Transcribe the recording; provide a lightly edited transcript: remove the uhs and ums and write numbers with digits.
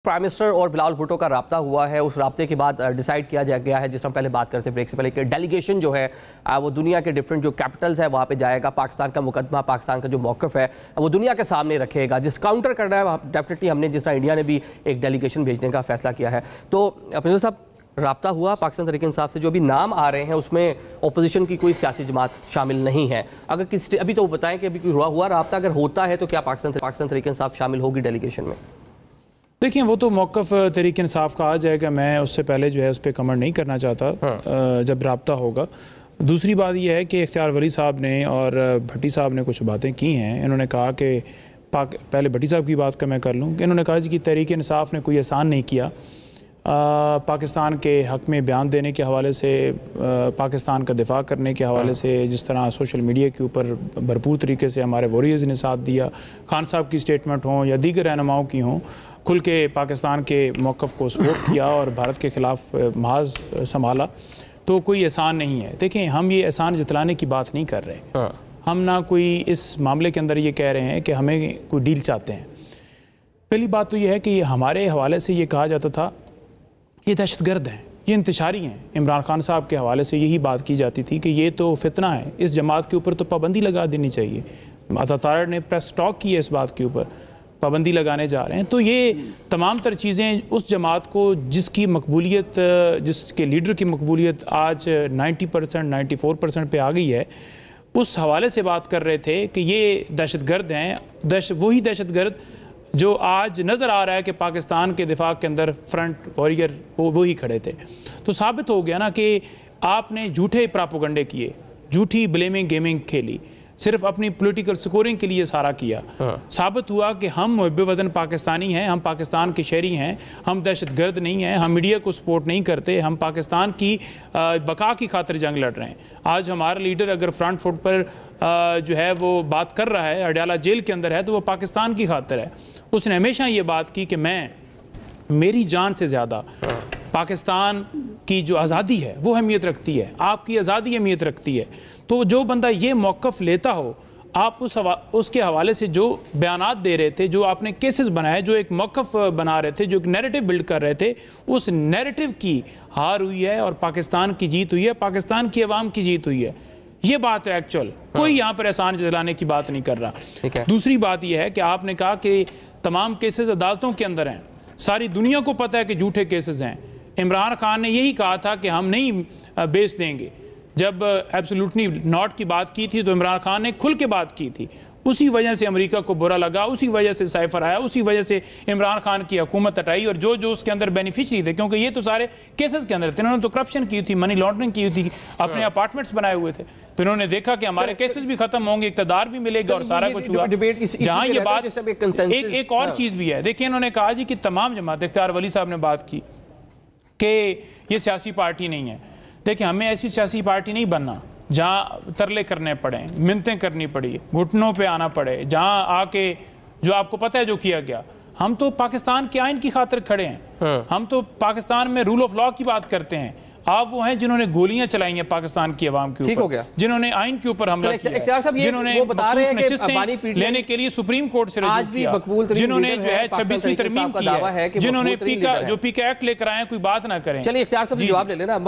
Prime minister اور بلاول بھٹو کا رابطہ ہوا ہے. اس رابطے کے بعد ڈیسائیڈ کیا گیا ہے, جس طرح پہلے بات کرتے بریک سے پہلے, کہ ڈیلیگیشن جو ہے وہ دنیا کے ڈیفرنٹ جو کیپٹلز ہے وہاں پہ جائے گا. پاکستان کا مقدمہ, پاکستان کا جو موقف ہے وہ دنیا کے سامنے رکھے گا. جس کاؤنٹر کرنا ہے ڈیفینیٹلی ہم نے, جس طرح انڈیا نے بھی ایک ڈیلیگیشن بھیجنے کا فیصلہ کیا ہے. تو پرنسپل صاحب, رابطہ ہوا پاکستان تحریک انصاف سے, جو بھی نام آ رہے ہیں اس میں اپوزیشن کی کوئی سیاسی جماعت شامل نہیں ہے. اگر کسی ابھی تو بتائیں کہ ابھی کوئی ہوا رابطہ اگر ہوتا ہے تو کیا پاکستان تحریک انصاف شامل ہوگی ڈیلیگیشن میں؟ دیکھیں, وہ تو موقف تحریک انصاف کا آ جائے گا. میں اس سے پہلے جو ہے اس پہ کمنٹ نہیں کرنا چاہتا جب رابطہ ہوگا. دوسری بات یہ ہے کہ اختیار ولی صاحب نے اور بھٹی صاحب نے کچھ باتیں کی ہیں. انہوں نے کہا کہ پہلے بھٹی صاحب کی بات کا میں کر لوں کہ انہوں نے کہا کہ تحریک انصاف نے کوئی احسان نہیں کیا. پاکستان کے حق میں بیان دینے کے حوالے سے, پاکستان کا دفاع کرنے کے حوالے سے, جس طرح سوشل میڈیا کے اوپر بھرپور طریقے سے ہمارے وارئرز نے ساتھ دیا, خان صاحب کی سٹیٹمنٹ ہوں یا دیگر رہنماؤں کی ہوں, کھل کے پاکستان کے موقف کو سپورٹ کیا اور بھارت کے خلاف محاذ سنبھالا, تو کوئی احسان نہیں ہے. دیکھیں, ہم یہ احسان جتلانے کی بات نہیں کر رہے. ہم نہ کوئی اس معاملے کے اندر یہ کہہ رہے ہیں کہ ہمیں کوئی ڈیل چاہتے ہیں. پہلی بات تو یہ ہے کہ یہ ہمارے حوالے سے یہ کہا جاتا تھا یہ دہشت گرد ہیں, یہ انتشاری ہیں. عمران خان صاحب کے حوالے سے یہی بات کی جاتی تھی کہ یہ تو فتنہ ہے, اس جماعت کے اوپر تو پابندی لگا دینی چاہیے. عطا نے پریس ٹاک کی ہے اس بات کے اوپر, پابندی لگانے جا رہے ہیں. تو یہ تمام تر چیزیں اس جماعت کو, جس کی مقبولیت, جس کے لیڈر کی مقبولیت آج 90%, 94% پہ آ گئی ہے, اس حوالے سے بات کر رہے تھے کہ یہ دہشت گرد ہیں. وہی دہشت گرد جو آج نظر آ رہا ہے کہ پاکستان کے دفاع کے اندر فرنٹ وارئر وہی کھڑے تھے. تو ثابت ہو گیا نا کہ آپ نے جھوٹے پراپوگنڈے کیے, جھوٹی بلیمنگ گیمنگ کھیلی, صرف اپنی پولیٹیکل سکورنگ کے لیے سارا کیا. ثابت ہوا کہ ہم محب وطن پاکستانی ہیں, ہم پاکستان کے شہری ہیں, ہم دہشت گرد نہیں ہیں, ہم میڈیا کو سپورٹ نہیں کرتے, ہم پاکستان کی بقا کی خاطر جنگ لڑ رہے ہیں. آج ہمارا لیڈر اگر فرنٹ فٹ پر جو ہے وہ بات کر رہا ہے, اڈیالہ جیل کے اندر ہے, تو وہ پاکستان کی خاطر ہے. اس نے ہمیشہ یہ بات کی کہ میری جان سے زیادہ پاکستان کی جو آزادی ہے وہ اہمیت رکھتی ہے, آپ کی آزادی اہمیت رکھتی ہے. تو جو بندہ یہ موقف لیتا ہو, آپ اس کے حوالے سے جو بیانات دے رہے تھے, جو آپ نے کیسز بنائے, جو ایک موقف بنا رہے تھے, جو ایک نیریٹو بلڈ کر رہے تھے, اس نیریٹو کی ہار ہوئی ہے اور پاکستان کی جیت ہوئی ہے, پاکستان کی عوام کی جیت ہوئی ہے. یہ بات ہے ایکچول. کوئی یہاں پر احسان جتلانے کی بات نہیں کر رہا. دوسری بات یہ ہے کہ آپ نے کہا کہ تمام کیسز عدالتوں کے اندر ہیں, ساری دنیا کو پتہ ہے کہ جھوٹے کیسز ہیں. عمران خان نے یہی کہا تھا کہ ہم نہیں بیچ دیں گے. جب ایبسولوٹلی ناٹ کی بات کی تھی تو عمران خان نے کھل کے بات کی تھی. اسی وجہ سے امریکہ کو برا لگا, اسی وجہ سے سائفر آیا, اسی وجہ سے عمران خان کی حکومت ہٹائی, اور جو اس کے اندر بینیفیشری تھے, کیونکہ یہ تو سارے کیسز کے اندر تھے. انہوں نے تو کرپشن کی تھی, منی لانڈرنگ کی تھی, اپنے اپارٹمنٹس بنائے ہوئے تھے. تو انہوں نے دیکھا کہ ہمارے کیسز بھی ختم ہوں گے, اقتدار بھی ملے گا, اور سارا کچھ ہوا. جہاں یہ بات ایک اور چیز بھی ہے. دیکھیں, انہوں نے کہا جی کہ تمام جماعت, اختیار ولی صاحب نے بات کی کہ یہ سیاسی پارٹی نہیں ہے. دیکھیں, ہمیں ایسی سیاسی پارٹی نہیں بننا جہاں ترلے کرنے پڑیں, منتیں کرنی پڑی, گھٹنوں پہ آنا پڑے, جہاں آ کے جو آپ کو پتہ ہے جو کیا گیا. ہم تو پاکستان کے آئین کی خاطر کھڑے ہیں, ہم تو پاکستان میں رول آف لا کی بات کرتے ہیں. آپ وہ ہیں جنہوں نے گولیاں چلائی ہیں پاکستان کی عوام کے اوپر, جنہوں نے آئین کے اوپر حملہ کیا, جنہوں نے مخصوص نشستیں لینے کے لیے سپریم کورٹ سے رجوع کیا, جنہوں نے جو ہے 26ویں ترمیم کی ہے, جنہوں نے جو پی کے ایکٹ لے کر آئے ہیں, کوئی بات نہ کریں. چلیے اختیار صاحب جواب لے لینا.